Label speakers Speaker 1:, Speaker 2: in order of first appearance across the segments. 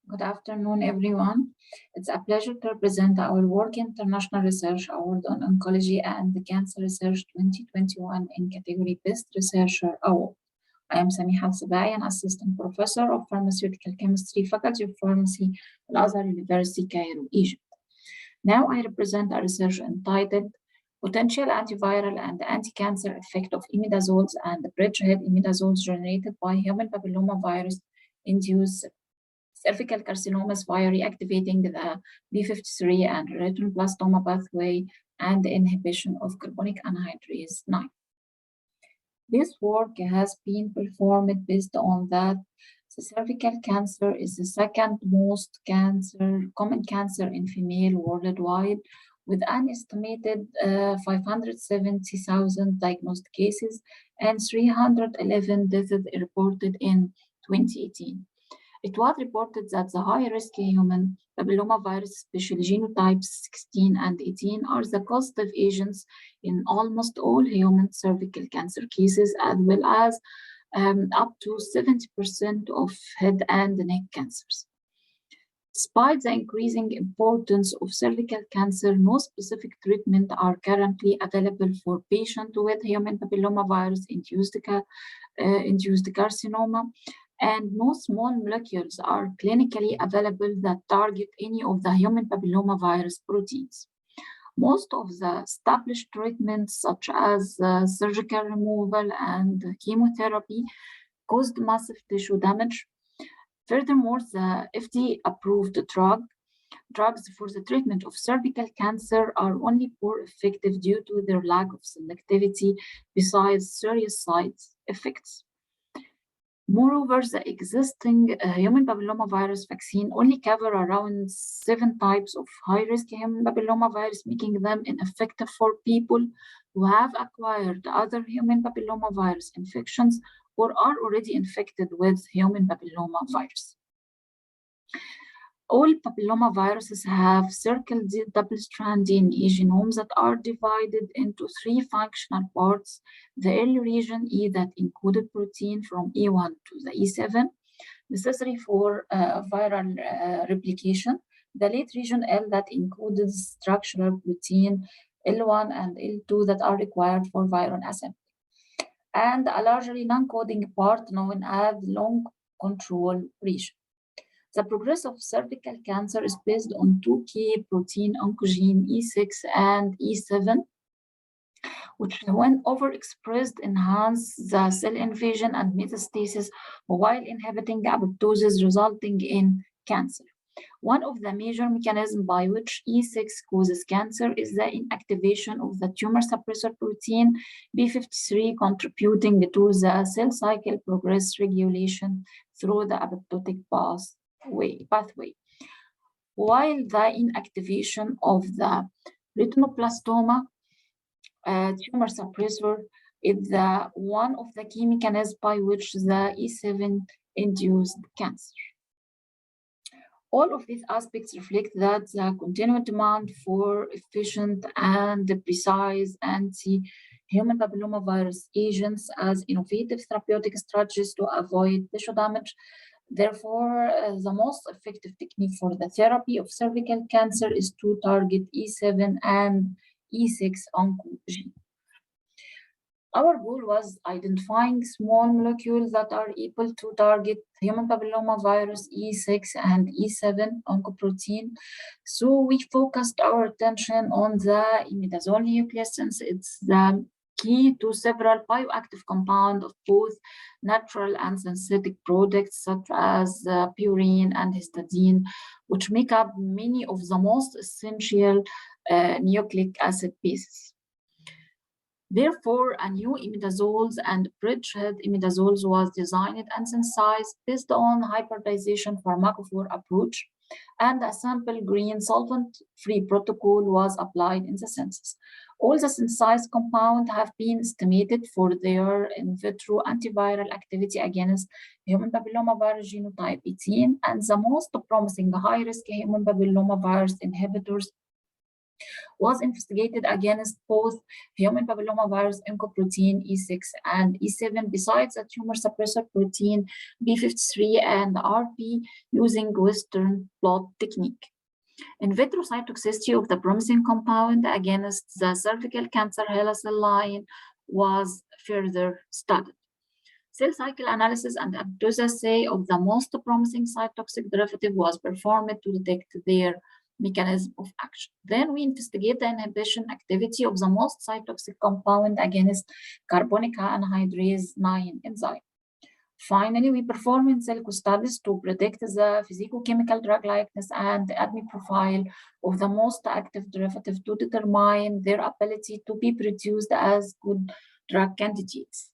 Speaker 1: Good afternoon, everyone. It's a pleasure to present our Work International Research Award on Oncology and the Cancer Research 2021 in category Best Researcher Award. I am Samiha El-Sebaey, an Assistant Professor of Pharmaceutical Chemistry, Faculty of Pharmacy, Al-Azhar University, Cairo, Egypt. Now I represent a research entitled Potential Antiviral and Anticancer Effect of Imidazoles and the Bridgehead Imidazoles Generated by Human Papillomavirus Induced Cervical Carcinomas via reactivating the B53 and retinoblastoma pathway and the inhibition of carbonic anhydrase 9. This work has been performed based on that the cervical cancer is the second most common cancer in female worldwide, with an estimated 570,000 diagnosed cases and 311 deaths reported in 2018. It was reported that the high-risk human papillomavirus, especially genotypes 16 and 18, are the causative agents in almost all human cervical cancer cases, as well as up to 70% of head and neck cancers. Despite the increasing importance of cervical cancer, no specific treatment are currently available for patients with human papillomavirus-induced carcinoma, and no small molecules are clinically available that target any of the human papillomavirus proteins. Most of the established treatments, such as surgical removal and chemotherapy, caused massive tissue damage. Furthermore, the FDA-approved drugs for the treatment of cervical cancer are only poor effective due to their lack of selectivity, besides serious side effects. Moreover, the existing human papillomavirus vaccine only cover around 7 types of high-risk human papillomavirus, making them ineffective for people who have acquired other human papillomavirus infections or are already infected with human papillomavirus. All papillomaviruses have circled double-strand DNA genomes that are divided into 3 functional parts: the early region E that encoded protein from E1 to the E7, necessary for viral replication; the late region L that encoded structural protein L1 and L2 that are required for viral assembly; and a largely non-coding part known as long control region. The progress of cervical cancer is based on 2 key protein oncogene E6 and E7, which, when overexpressed, enhance the cell invasion and metastasis while inhibiting apoptosis, resulting in cancer. One of the major mechanisms by which E6 causes cancer is the inactivation of the tumor suppressor protein B53, contributing to the cell cycle progress regulation through the apoptotic pathway, while the inactivation of the retinoblastoma tumor suppressor is one of the key mechanisms by which the E7 induced cancer. All of these aspects reflect that the continued demand for efficient and precise anti-human papillomavirus agents as innovative therapeutic strategies to avoid tissue damage. Therefore, the most effective technique for the therapy of cervical cancer is to target E7 and E6 oncogene. Our goal was identifying small molecules that are able to target human papillomavirus E6 and E7 oncoprotein. So we focused our attention on the imidazole nucleus, since it's the key to several bioactive compounds of both natural and synthetic products, such as purine and histidine, which make up many of the most essential nucleic acid bases. Therefore, a new imidazoles and bridgehead imidazoles was designed and synthesized based on hybridization pharmacophore approach, and a sample green solvent-free protocol was applied in the synthesis. All the synthesized compounds have been estimated for their in vitro antiviral activity against human papillomavirus genotype 18, and the most promising high-risk human papillomavirus inhibitors was investigated against both human papillomavirus oncoprotein E6 and E7, besides a tumor suppressor protein B53 and RP using Western blot technique. In vitro cytotoxicity of the promising compound against the cervical cancer HeLa cell line was further studied. Cell cycle analysis and apoptosis assay of the most promising cytotoxic derivative was performed to detect their mechanism of action. Then we investigate the inhibition activity of the most cytotoxic compound against carbonic anhydrase 9 enzyme. Finally, we perform in silico studies to predict the physicochemical drug likeness and ADME profile of the most active derivative to determine their ability to be produced as good drug candidates.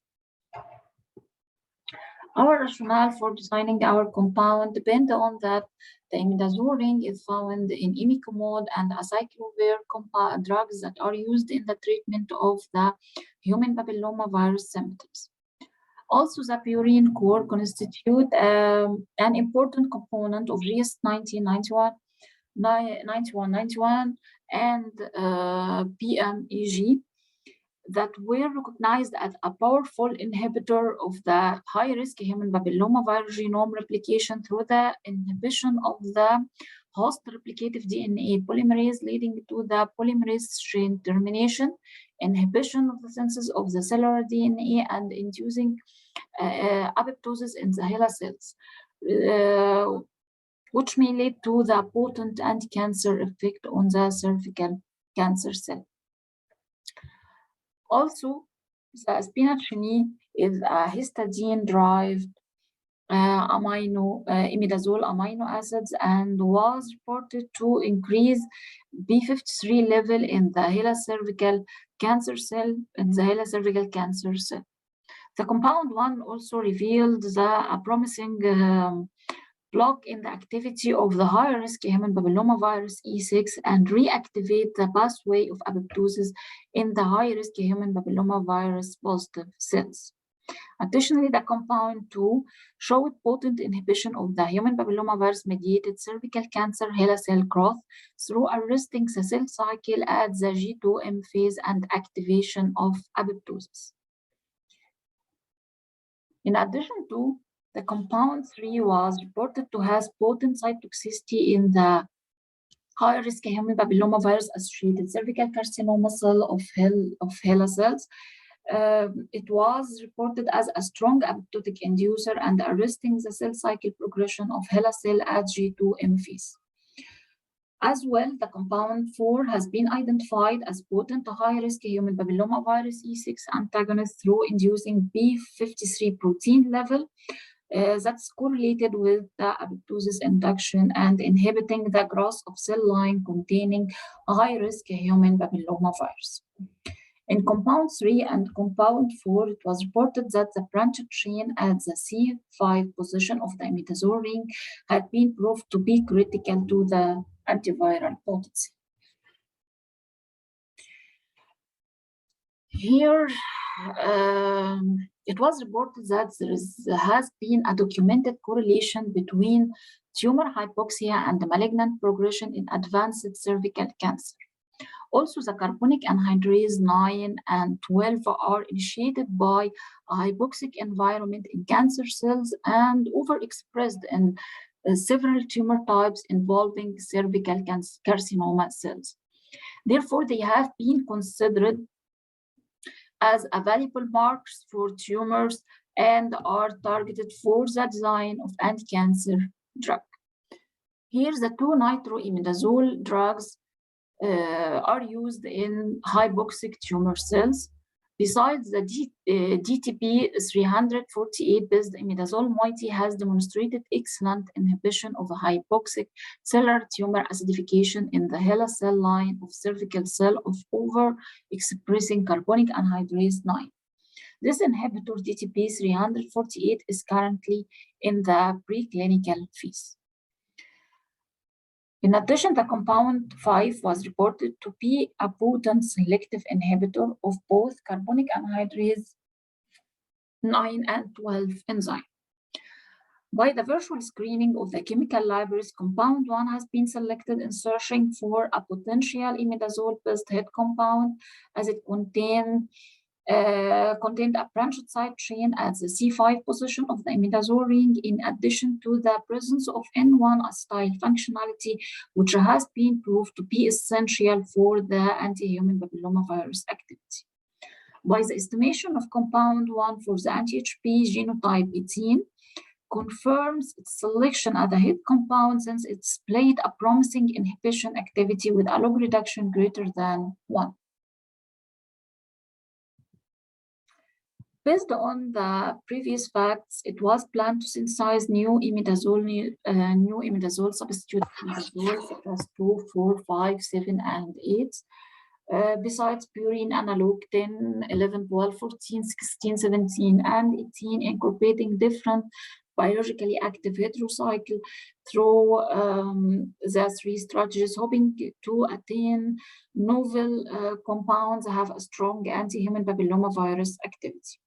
Speaker 1: Our rationale for designing our compound depends on that the imidazole ring is found in imiquimod and acyclovir drugs that are used in the treatment of the human papillomavirus symptoms. Also, the purine core constitute an important component of GIST 9191 and PMEG that were recognized as a powerful inhibitor of the high-risk human papillomavirus genome replication through the inhibition of the host replicative DNA polymerase, leading to the polymerase chain termination, inhibition of the synthesis of the cellular DNA, and inducing apoptosis in the HeLa cells, which may lead to the potent anti-cancer effect on the cervical cancer cell. Also, the spinachine is a histidine-derived imidazole amino acids and was reported to increase B53 level in the HeLa cervical cancer cell. The compound 1 also revealed a promising block in the activity of the high-risk human papillomavirus E6 and reactivate the pathway of apoptosis in the high-risk human papillomavirus positive cells. Additionally, the compound 2 showed potent inhibition of the human papillomavirus-mediated cervical cancer HeLa cell growth through arresting the cell cycle at the G2M phase and activation of apoptosis. In addition to the compound 3 was reported to have potent cytotoxicity in the high-risk human papillomavirus-associated cervical carcinoma cell of HeLa cells. It was reported as a strong apoptotic inducer and arresting the cell cycle progression of HeLa cell at G2M phase. As well, the compound 4 has been identified as potent high-risk human papillomavirus E6 antagonist through inducing B53 protein level that's correlated with the apoptosis induction and inhibiting the growth of cell line containing high-risk human papillomavirus. In compound 3 and compound 4, it was reported that the branched chain at the C5 position of the imidazole ring had been proved to be critical to the antiviral potency. Here, it was reported that there has been a documented correlation between tumor hypoxia and malignant progression in advanced cervical cancer. Also, the carbonic anhydrase 9 and 12 are initiated by a hypoxic environment in cancer cells and overexpressed in several tumor types involving cervical carcinoma cells. Therefore, they have been considered as valuable markers for tumors and are targeted for the design of anti-cancer drug. Here, the two nitroimidazole drugs are used in hypoxic tumor cells. Besides, the DTP-348-based imidazole moiety has demonstrated excellent inhibition of hypoxic cellular tumor acidification in the HeLa cell line of cervical cell of overexpressing carbonic anhydrase 9. This inhibitor, DTP-348, is currently in the preclinical phase. In addition, the compound 5 was reported to be a potent selective inhibitor of both carbonic anhydrase 9 and 12 enzyme. By the virtual screening of the chemical libraries, compound 1 has been selected in searching for a potential imidazole-based hit compound as it contained a branched side chain at the C5 position of the imidazole ring, in addition to the presence of N1 acetyl functionality, which has been proved to be essential for the anti-human papillomavirus activity. By the estimation of compound 1 for the anti-HP genotype 18, confirms its selection as a hit compound since it displayed a promising inhibition activity with a log reduction greater than 1. Based on the previous facts, it was planned to synthesize new imidazole substitute imidazoles such as 2, 4, 5, 7, and 8. Besides purine analog 10, 11, 12, 14, 16, 17, and 18, incorporating different biologically active heterocycle through the 3 strategies, hoping to attain novel compounds have a strong anti-human papillomavirus activity.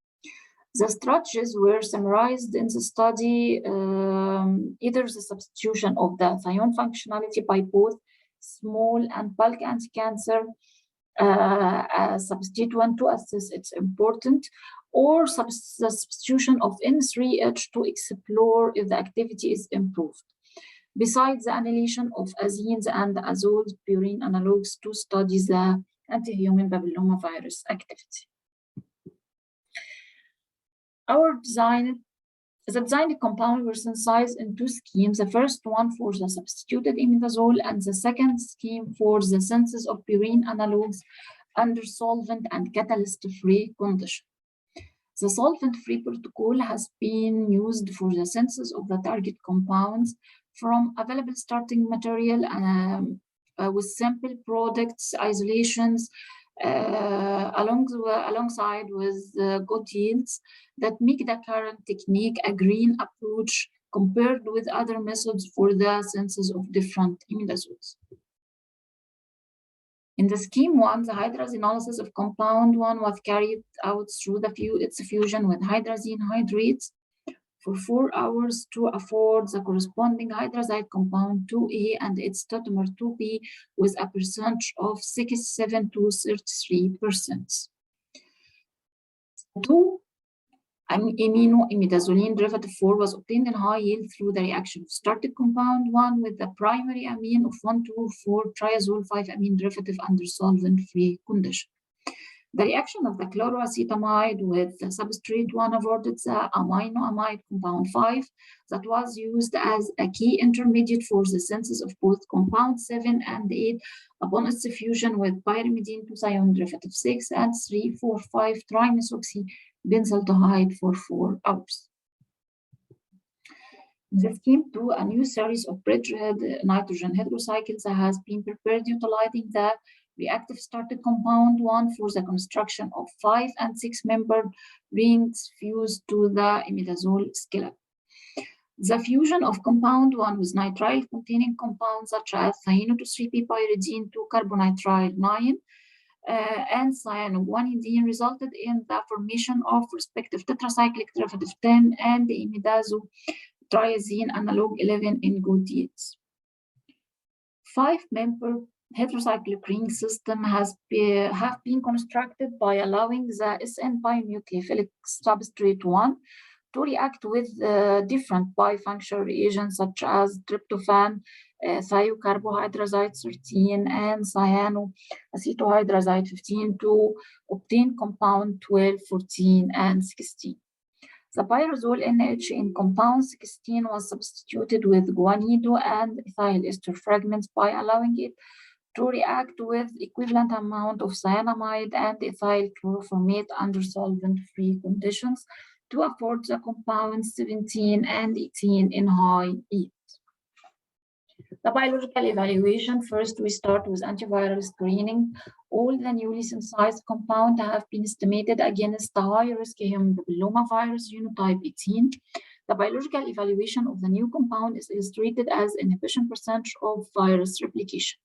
Speaker 1: The strategies were summarized in the study, either the substitution of the thione functionality by both small and bulk anticancer, substituent to assess its importance, or the substitution of N3H to explore if the activity is improved. Besides the annihilation of azines and azoles purine analogs to study the anti-human papillomavirus activity. The designed compound were synthesized in 2 schemes, the first one for the substituted imidazole and the second scheme for the synthesis of purine analogs under solvent and catalyst-free condition. The solvent-free protocol has been used for the synthesis of the target compounds from available starting material with simple products, isolations, alongside with good yields that make the current technique a green approach compared with other methods for the synthesis of different imidazoles. In the scheme 1, the hydrazinolysis of compound 1 was carried out through its fusion with hydrazine hydrates for 4 hours to afford the corresponding hydrazide compound 2A and its tautomer 2B with a percentage of 67 to 33%. 2 iminoimidazoline derivative 4 was obtained in high yield through the reaction of started compound 1 with the primary amine of 1,2,4-triazole 5-amine derivative under solvent-free condition. The reaction of the chloroacetamide with the substrate 1 avoided the aminoamide compound 5 that was used as a key intermediate for the synthesis of both compound 7 and 8 upon its fusion with pyrimidine 2-thione derivative 6 and 3,4,5-trimethoxybenzaldehyde for 4 hours. In the scheme 2, a new series of bridgehead nitrogen heterocycles has been prepared utilizing the reactive started compound 1 for the construction of 5 and 6-membered rings fused to the imidazole skeleton. The fusion of compound 1 with nitrile-containing compounds such as cyano-2,3-p-pyridine 2-carbonitrile 9 and cyanoguanidine resulted in the formation of respective tetracyclic derivative 10 and the imidazotriazine analog 11 in good yields. 5-member heterocyclic ring system have been constructed by allowing the SN pi-nucleophilic substrate 1 to react with different bifunctional reagents such as tryptophan, thiocarbohydrazide 13, and cyanoacetohydrazide 15 to obtain compound 12, 14, and 16. The pyrazole NH in compound 16 was substituted with guanido and ethyl ester fragments by allowing it to react with equivalent amount of cyanamide and ethyl chloroformate under solvent-free conditions to afford the compounds 17 and 18 in high yield. The biological evaluation, first we start with antiviral screening. All the newly synthesized compounds have been estimated against the high-risk human papillomavirus genotype 18. The biological evaluation of the new compound is illustrated as inhibition percentage of virus replication.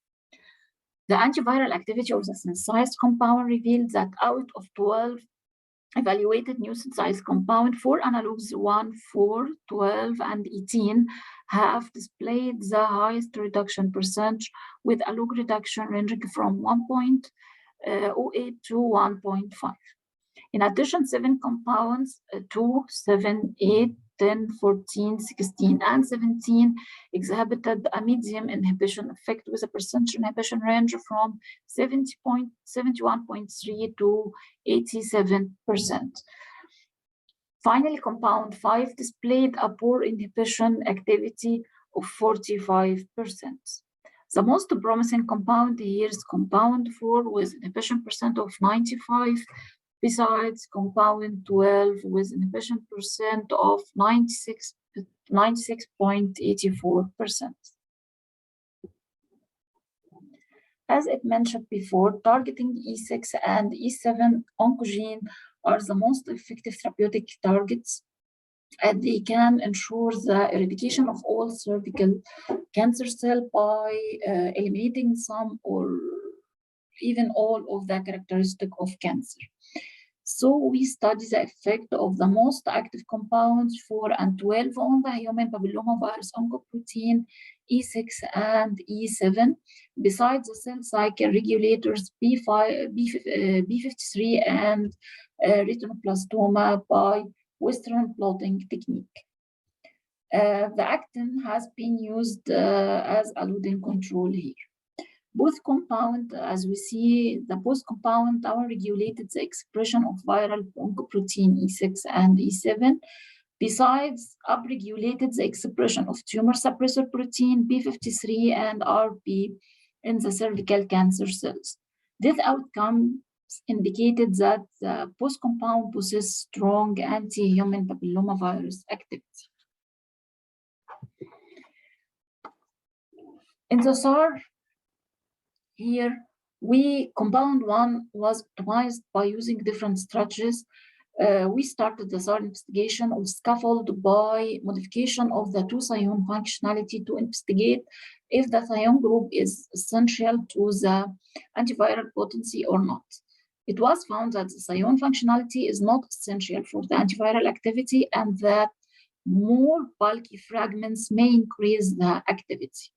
Speaker 1: The antiviral activity of the synthesized compound revealed that out of 12 evaluated new synthesized compound. 4 analogs, 1, 4, 12, and 18, have displayed the highest reduction percentage, with a log reduction ranging from 1.08 to 1.5. In addition, 7 compounds, 2, 7, 8, 10, 14, 16, and 17, exhibited a medium inhibition effect with a percentage inhibition range from 71.3 to 87%. Finally, compound 5 displayed a poor inhibition activity of 45%. The most promising compound here is compound 4 with inhibition percent of 95, besides compound 12 with inhibition percent of 96.84%. As it mentioned before, targeting E6 and E7 oncogene are the most effective therapeutic targets, and they can ensure the eradication of all cervical cancer cells by eliminating some or even all of the characteristic of cancer. So we study the effect of the most active compounds 4 and 12 on the human papillomavirus oncoprotein E6 and E7, besides the cell cycle regulators B53 and retinoblastoma by Western blotting technique. The actin has been used as a loading control here. Both compound, as we see, both compound regulated the expression of viral oncoprotein E6 and E7, besides upregulated the expression of tumor suppressor protein B53 and RP in the cervical cancer cells. This outcome indicated that both compound possess strong anti-human papillomavirus activity. In the SAR, here, compound 1 was optimized by using different strategies. We started the SAR investigation of scaffold by modification of the 2-thione functionality to investigate if the thione group is essential to the antiviral potency or not. It was found that the thione functionality is not essential for the antiviral activity and that more bulky fragments may increase the activity.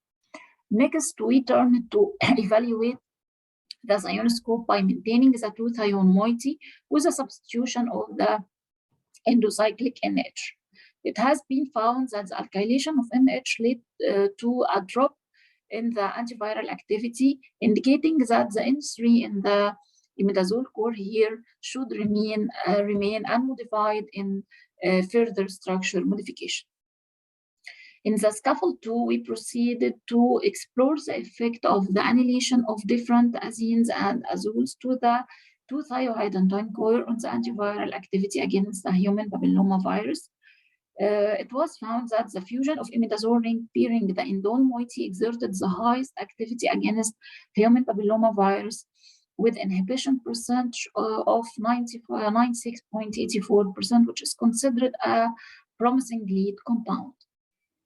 Speaker 1: Next, we turned to evaluate the thionoscope by maintaining the 2-thione moiety with a substitution of the endocyclic NH. It has been found that the alkylation of NH led to a drop in the antiviral activity, indicating that the N3 in the imidazole core here should remain unmodified in further structure modification. In the scaffold 2, we proceeded to explore the effect of the annihilation of different azines and azoles to the 2-thiohydrogen core on the antiviral activity against the human papillomavirus. It was found that the fusion of imidazole ring pairing the indole moiety exerted the highest activity against human papillomavirus, with inhibition percentage of 96.84%, which is considered a promising lead compound.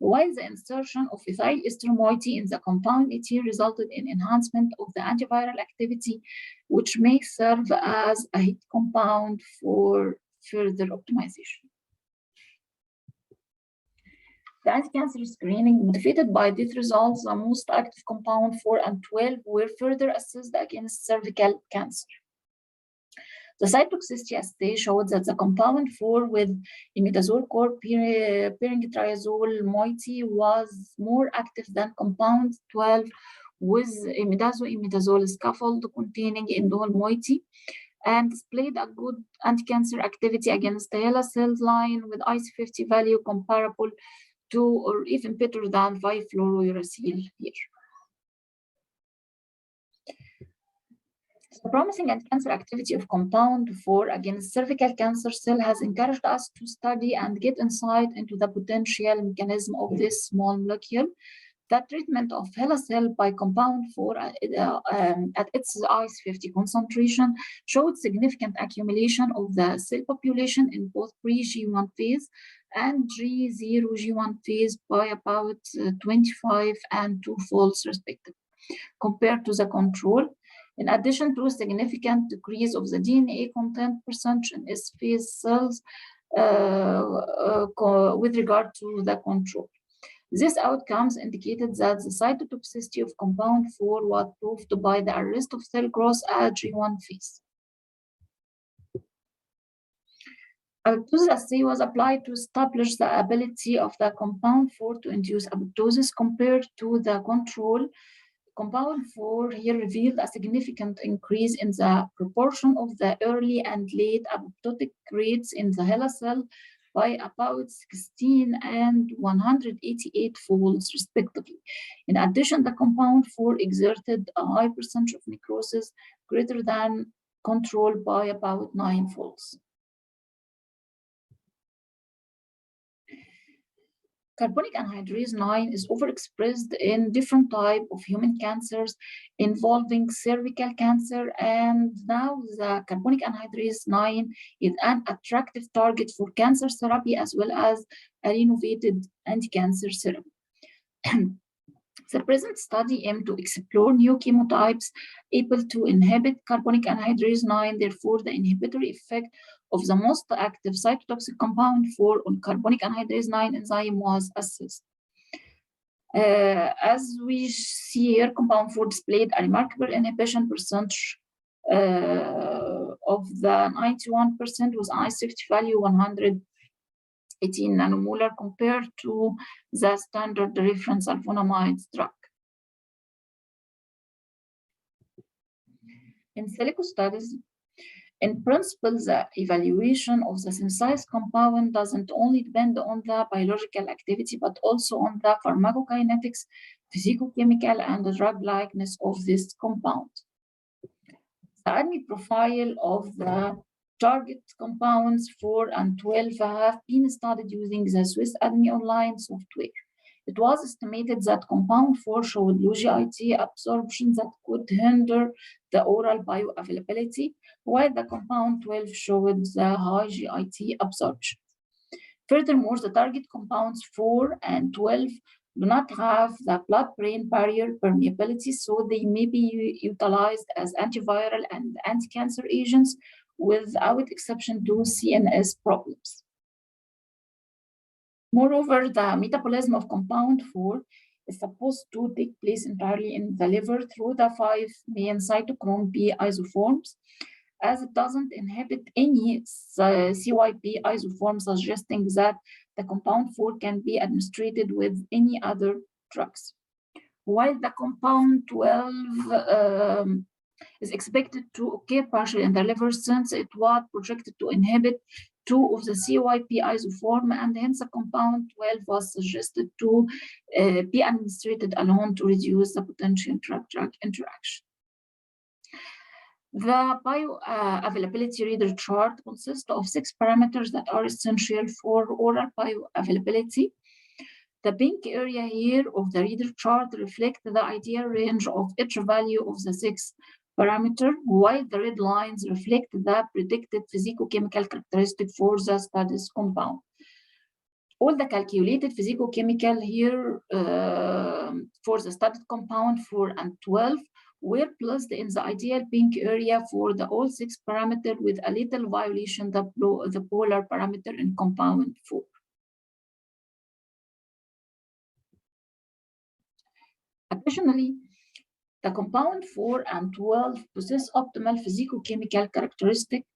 Speaker 1: While the insertion of ethyl ester moiety in the compound ET resulted in enhancement of the antiviral activity, which may serve as a hit compound for further optimization. The anti-cancer screening motivated by these results, the most active compound 4 and 12 were further assessed against cervical cancer. The cytotoxicity assay showed that the compound 4 with imidazole core pairing triazole moiety was more active than compound 12 with imidazole scaffold containing indole moiety, and displayed a good anti-cancer activity against the HeLa cell line with IC50 value comparable to or even better than 5-fluorouracil here. The promising anti-cancer activity of compound 4 against cervical cancer cell has encouraged us to study and get insight into the potential mechanism of this small molecule. The treatment of HeLa cell by compound 4 at its IC50 concentration showed significant accumulation of the cell population in both pre-G1 phase and G0 G1 phase by about 25 and 2-folds respectively, compared to the control. In addition to a significant decrease of the DNA content percentage in S phase cells with regard to the control. These outcomes indicated that the cytotoxicity of compound 4 was proved by the arrest of cell growth at G1 phase. Apoptosis assay was applied to establish the ability of the compound 4 to induce apoptosis compared to the control. Compound 4 here revealed a significant increase in the proportion of the early and late apoptotic rates in the HeLa cell by about 16 and 188 folds, respectively. In addition, the compound 4 exerted a high percentage of necrosis greater than control by about 9 folds. Carbonic anhydrase 9 is overexpressed in different types of human cancers involving cervical cancer, and now the carbonic anhydrase 9 is an attractive target for cancer therapy as well as a renovated anti-cancer therapy. The present study aimed to explore new chemotypes able to inhibit carbonic anhydrase 9. Therefore, the inhibitory effect of the most active cytotoxic compound 4 on carbonic anhydrase 9 enzyme was assessed. As we see here, compound 4 displayed a remarkable inhibition percentage of the 91% with an I-safety value 118 nanomolar compared to the standard reference sulfonamide drug. In silico studies, in principle, the evaluation of the synthesized compound doesn't only depend on the biological activity, but also on the pharmacokinetics, physicochemical, and the drug likeness of this compound. The ADME profile of the target compounds 4 and 12 have been studied using the Swiss ADME online software. It was estimated that compound 4 showed low GIT absorption that could hinder the oral bioavailability, while the compound 12 showed the high GIT absorption. Furthermore, the target compounds 4 and 12 do not have the blood-brain barrier permeability, so they may be utilized as antiviral and anti-cancer agents without exception to CNS problems. Moreover, the metabolism of compound 4 is supposed to take place entirely in the liver through the 5 main cytochrome B isoforms, as it doesn't inhibit any CYP isoform, suggesting that the compound 4 can be administered with any other drugs. While the compound 12 is expected to occur partially in the liver, since it was projected to inhibit 2 of the CYP isoform, and hence the compound 12 was suggested to be administered alone to reduce the potential drug-drug interaction. The bioavailability reader chart consists of 6 parameters that are essential for oral bioavailability. The pink area here of the reader chart reflects the ideal range of each value of the 6 parameters, while the red lines reflect the predicted physicochemical characteristic for the study's compound. All the calculated physicochemical here for the studied compound 4 and 12 were placed in the ideal pink area for the all 6 parameters with a little violation of the polar parameter in compound 4. Additionally, the compound 4 and 12 possess optimal physicochemical characteristics.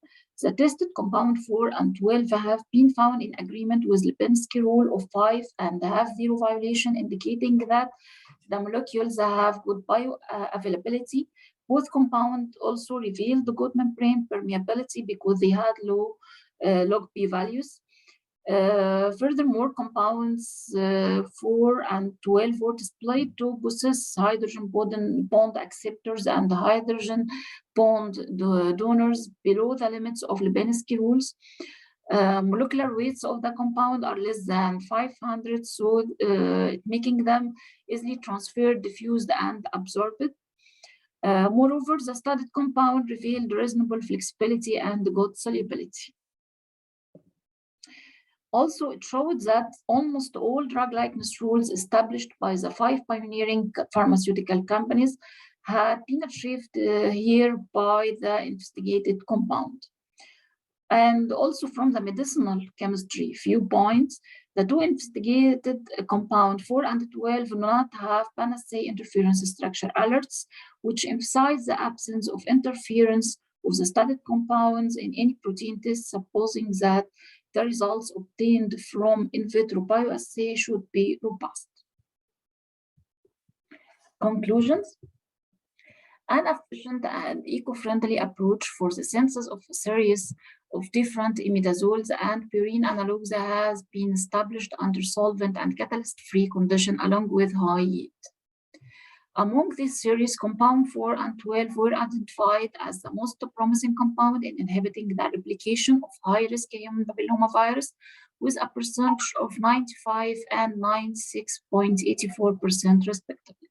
Speaker 1: The tested compound 4 and 12 have been found in agreement with Lipinski rule of 5 and have 0 violation, indicating that the molecules have good bioavailability. Both compounds also revealed the good membrane permeability because they had low log P values. Furthermore, compounds 4 and 12 were displayed to possess hydrogen bond acceptors and hydrogen bond donors below the limits of Lipinski rules. Molecular weights of the compound are less than 500, so making them easily transferred, diffused, and absorbed. Moreover, the studied compound revealed reasonable flexibility and good solubility. Also, it showed that almost all drug likeness rules established by the 5 pioneering pharmaceutical companies had been achieved here by the investigated compound. And also from the medicinal chemistry viewpoints, the two investigated compound 4 and 12 do not have panacea interference structure alerts, which emphasize the absence of interference of the studied compounds in any protein test, supposing that the results obtained from in vitro bioassay should be robust. Conclusions. An efficient and eco-friendly approach for the synthesis of a series of different imidazoles and purine analogs has been established under solvent and catalyst-free conditions along with high yield. Among this series, compound 4 and 12 were identified as the most promising compound in inhibiting the replication of high-risk human papillomavirus with a percentage of 95 and 96.84% respectively.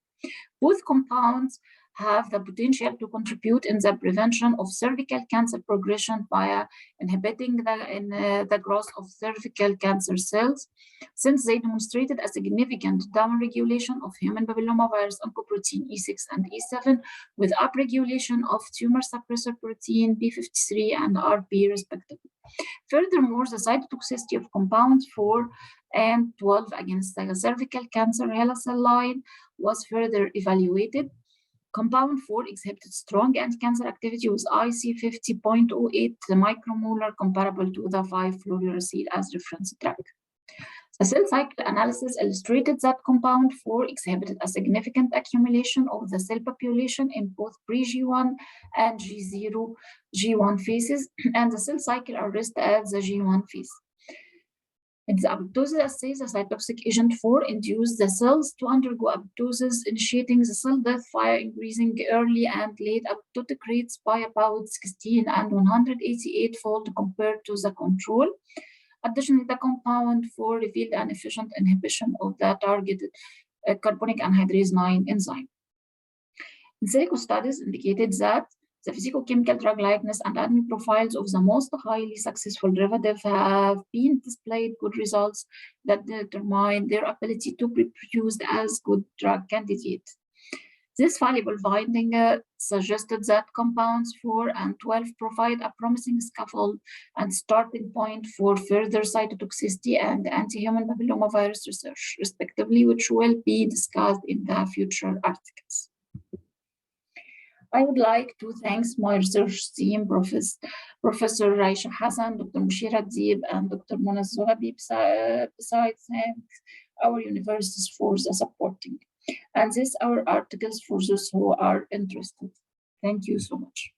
Speaker 1: Both compounds have the potential to contribute in the prevention of cervical cancer progression via inhibiting the growth of cervical cancer cells, since they demonstrated a significant downregulation of human papillomavirus oncoprotein E6 and E7 with upregulation of tumor suppressor protein P53 and RP respectively. Furthermore, the cytotoxicity of compounds 4 and 12 against the cervical cancer HeLa cell line was further evaluated. Compound 4 exhibited strong anti-cancer activity with IC 50.08 micromolar comparable to the 5-fluorouracil as reference drug. The cell cycle analysis illustrated that compound 4 exhibited a significant accumulation of the cell population in both pre-G1 and G0, G1 phases, and the cell cycle arrest at the G1 phase. In the apoptosis assay, the cytotoxic agent 4 induced the cells to undergo apoptosis, initiating the cell death via increasing early and late apoptotic rates by about 16 and 188-fold compared to the control. Additionally, the compound 4 revealed an efficient inhibition of the targeted carbonic anhydrase 9 enzyme. In silico studies indicated that the physicochemical drug likeness and ADME profiles of the most highly successful derivative have been displayed good results that determine their ability to be produced as good drug candidates. This valuable finding suggested that compounds 4 and 12 provide a promising scaffold and starting point for further cytotoxicity and anti-human papillomavirus research, respectively, which will be discussed in the future articles. I would like to thank my research team, Professor Raisha Hassan, Dr. Mushira Deeb, and Dr. Mona Zohabi, besides thank our universities for the supporting. And these are articles for those who are interested. Thank you so much.